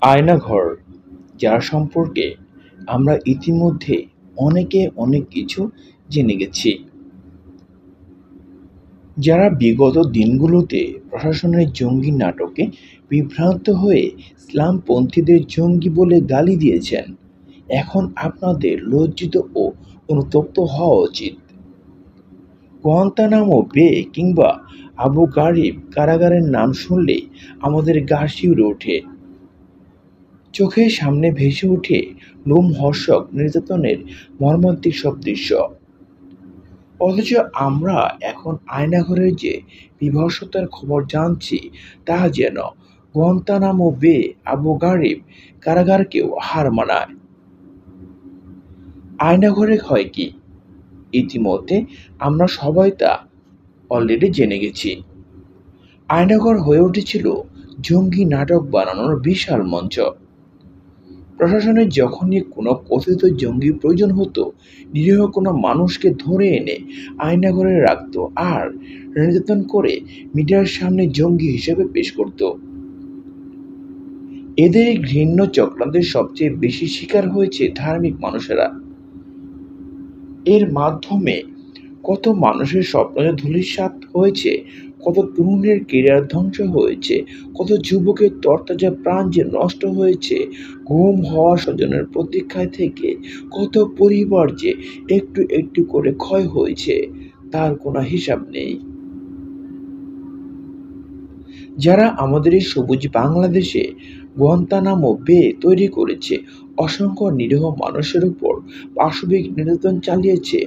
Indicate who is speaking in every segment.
Speaker 1: আয়নাঘর, যার সম্পর্কে আমরা ইতিমধ্যে অনেকে অনেক কিছু জেনে গেছি, যারা বিগত দিনগুলোতে প্রশাসনের জঙ্গি নাটকে বিভ্রান্ত হয়ে ইসলামপন্থীদের জঙ্গি বলে গালি দিয়েছেন, এখন আপনাদের লজ্জিত ও অনুতপ্ত হওয়া উচিত। গুয়ান্তানামো বে কিংবা আবু গারিব কারাগারের নাম শুনলেই আমাদের গা শিউরে ওঠে। চোখের সামনে ভেসে ওঠে লোমহর্ষক নির্যাতনের মর্মান্তিক সব দৃশ্য। অথচ আমরা এখন আয়নাঘরের যে বীভৎসতার খবর জানছি, তা যেন গুয়ান্তানামো বে আবু গারিব কারাগারকেও হার মানায়। আয়নাঘরে হয় কি, ইতিমধ্যে আমরা সবাই তা অলরেডি জেনে গেছি। আয়নাঘর হয়ে উঠেছিল জঙ্গি নাটক বানানোর বিশাল মঞ্চ। প্রশাসনের যখনই কোনো কথিত জঙ্গি প্রয়োজন হতো, নিরীহ কোনো মানুষকে ধরে এনে আয়নাঘরে রাখত আর নির্যাতন করে মিডিয়ার সামনে জঙ্গি হিসেবে পেশ করত। এদের এই ঘৃণ্য চক্রান্তের সবচেয়ে বেশি শিকার হয়েছে ধার্মিক মানুষেরা। এর মাধ্যমে কত মানুষের স্বপ্ন যে ধূলিসাৎ হয়েছে, কত তরুণের কেরিয়ার ধ্বংস হয়েছে, কত যুবকের তরতাজা প্রাণ যে নষ্ট হয়েছে ঘুম হওয়া স্বজনের প্রতীক্ষায় থেকে, কত পরিবার যে একটু একটু করে ক্ষয় হয়েছে, তার কোনো হিসাব নেই। যারা আমাদের এই সবুজ বাংলাদেশে গুয়ান্তানামো বে তৈরি করেছে, অসংখ্য নিরীহ মানুষের উপর পাশবিক নির্যাতন চালিয়েছে,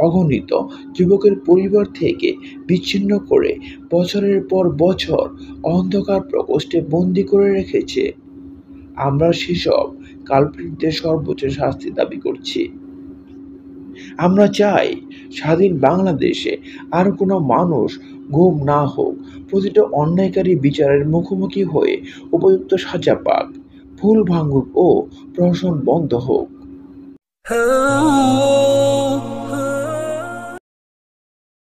Speaker 1: অগণিত যুবকের পরিবার থেকে বিচ্ছিন্ন করে বছরের পর বছর অন্ধকার প্রকোষ্ঠে বন্দি করে রেখেছে, আমরা সেসব কালপ্রিটদের সর্বোচ্চ শাস্তি দাবি করছি। আমরা চাই স্বাধীন বাংলাদেশে আর কোনো মানুষ গুম না হোক, প্রতিটা অন্যায়কারী বিচারের মুখোমুখি হয়ে উপযুক্ত সাজা পাক, ভুল ভাঙুক ও প্রহসন বন্ধ হোক।